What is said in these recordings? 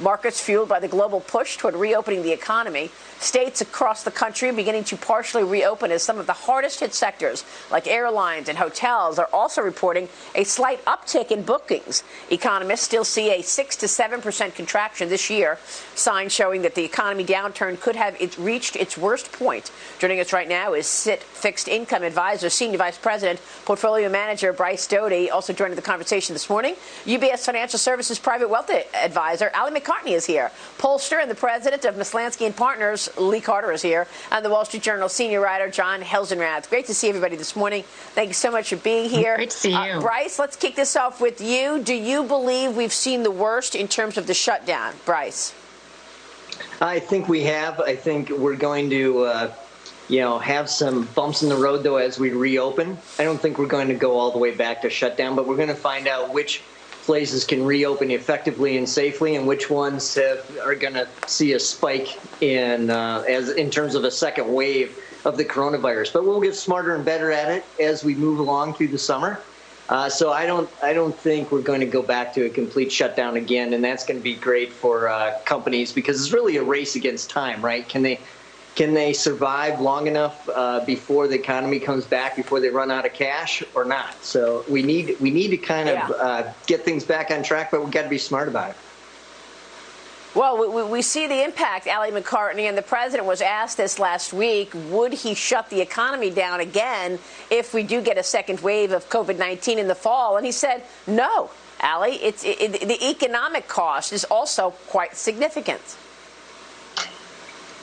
Markets fueled by the global push toward reopening the economy. States across the country are beginning to partially reopen as some of the hardest hit sectors like airlines and hotels are also reporting a slight uptick in bookings. Economists still see a 6 to 7% contraction this year, signs showing that the economy downturn could have reached its worst point. Joining us right now is CIT Fixed Income Advisor, Senior Vice President, Portfolio Manager Bryce Doty. Also joining the conversation this morning, UBS Financial Services Private Wealth Advisor Ali McCartney is here. Pollster and the President of Maslansky and Partners, Lee Carter, is here, and the Wall Street Journal senior writer John Hilsenrath. Great to see everybody this morning. Thank you so much for being here. Great to see you. Bryce, let's kick this off with you. Do you believe we've seen the worst in terms of the shutdown? Bryce? I think we have. I think we're going to, have some bumps in the road, though, as we reopen. I don't think we're going to go all the way back to shutdown, but we're going to find out which places can reopen effectively and safely, and which ones are going to see a spike in terms of a second wave of the coronavirus. But we'll get smarter and better at it as we move along through the summer. So I don't think we're going to go back to a complete shutdown again, and that's going to be great for companies because it's really a race against time, right? Can they survive long enough before the economy comes back, before they run out of cash, or not? So we need to kind of get things back on track, but we've got to be smart about it. Well, we see the impact. Ali McCartney, and the president was asked this last week, would he shut the economy down again if we do get a second wave of COVID-19 in the fall? And he said, no, Ali, the economic cost is also quite significant.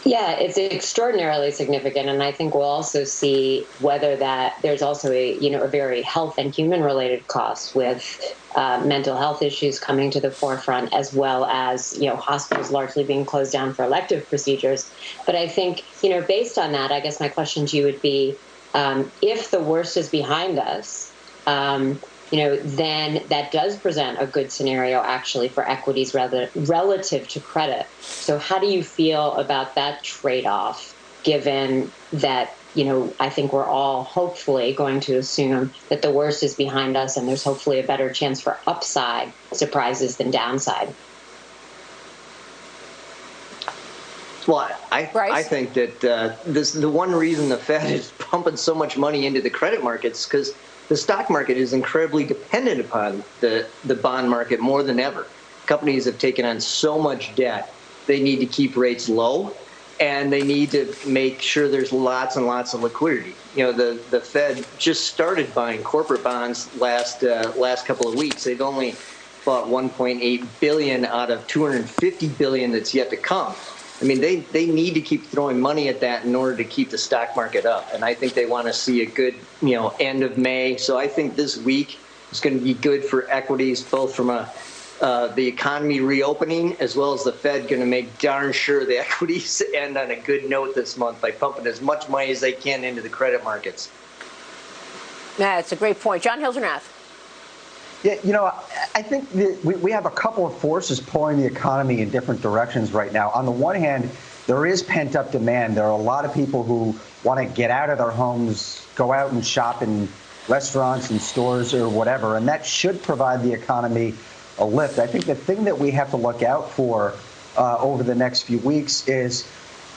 Yeah, it's extraordinarily significant, and I think we'll also see whether that there's also a very health and human-related cost with mental health issues coming to the forefront, as well as hospitals largely being closed down for elective procedures. But I think based on that, I guess my question to you would be, if the worst is behind us, then that does present a good scenario actually for equities relative to credit. So how do you feel about that trade-off, given that, I think we're all hopefully going to assume that the worst is behind us and there's hopefully a better chance for upside surprises than downside? Well, I think that the one reason the Fed is pumping so much money into the credit markets because the stock market is incredibly dependent upon the bond market more than ever. Companies have taken on so much debt, they need to keep rates low, and they need to make sure there's lots and lots of liquidity. The Fed just started buying corporate bonds last couple of weeks. They've only bought 1.8 billion out of 250 billion that's yet to come. I mean, they need to keep throwing money at that in order to keep the stock market up. And I think they want to see a good, end of May. So I think this week is going to be good for equities, both from the economy reopening as well as the Fed going to make darn sure the equities end on a good note this month by pumping as much money as they can into the credit markets. Yeah, it's a great point. John Hilsenrath. Yeah, I think we have a couple of forces pulling the economy in different directions right now. On the one hand, there is pent-up demand. There are a lot of people who want to get out of their homes, go out and shop in restaurants and stores or whatever, and that should provide the economy a lift. I think the thing that we have to look out for over the next few weeks is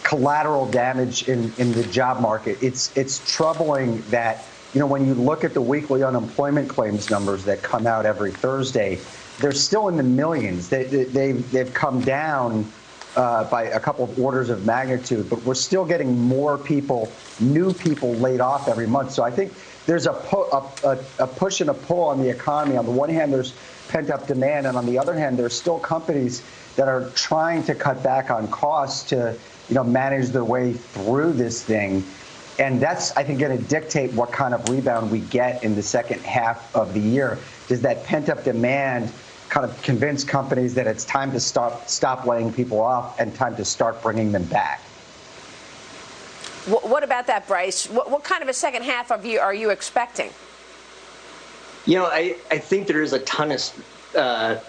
collateral damage in the job market. It's troubling that when you look at the weekly unemployment claims numbers that come out every Thursday, they're still in the millions. They've come down by a couple of orders of magnitude, but we're still getting more new people laid off every month. So I think there's a push and a pull on the economy. On the one hand, there's pent-up demand, and on the other hand, there's still companies that are trying to cut back on costs to manage their way through this thing. And that's, I think, going to dictate what kind of rebound we get in the second half of the year. Does that pent-up demand kind of convince companies that it's time to stop laying people off and time to start bringing them back? What about that, Bryce? What kind of a second half are you expecting? I think there is a ton of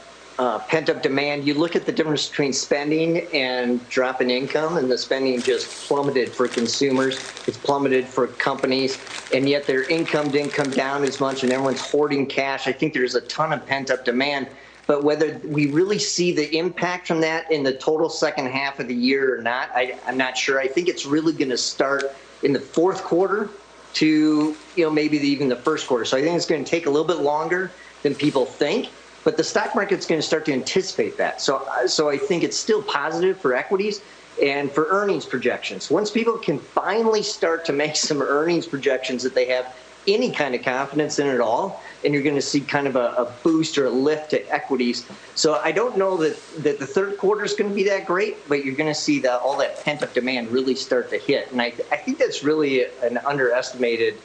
pent-up demand. You look at the difference between spending and drop in income, and the spending just plummeted for consumers. It's plummeted for companies, and yet their income didn't come down as much, and everyone's hoarding cash. I think there's a ton of pent-up demand. But whether we really see the impact from that in the total second half of the year or not, I'm not sure. I think it's really going to start in the fourth quarter to, maybe even the first quarter. So I think it's going to take a little bit longer than people think. But the stock market's going to start to anticipate that. So I think it's still positive for equities and for earnings projections. Once people can finally start to make some earnings projections that they have any kind of confidence in at all, and you're going to see kind of a boost or a lift to equities. So I don't know that the third quarter is going to be that great, but you're going to see all that pent-up demand really start to hit. And I think that's really an underestimated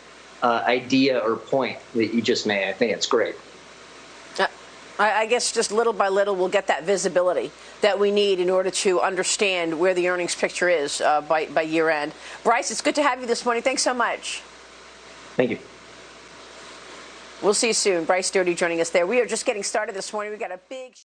idea or point that you just made. I think it's great. I guess just little by little we'll get that visibility that we need in order to understand where the earnings picture is by year end. Bryce, it's good to have you this morning. Thanks so much. Thank you. We'll see you soon. Bryce Doty joining us there. We are just getting started this morning. We've got a big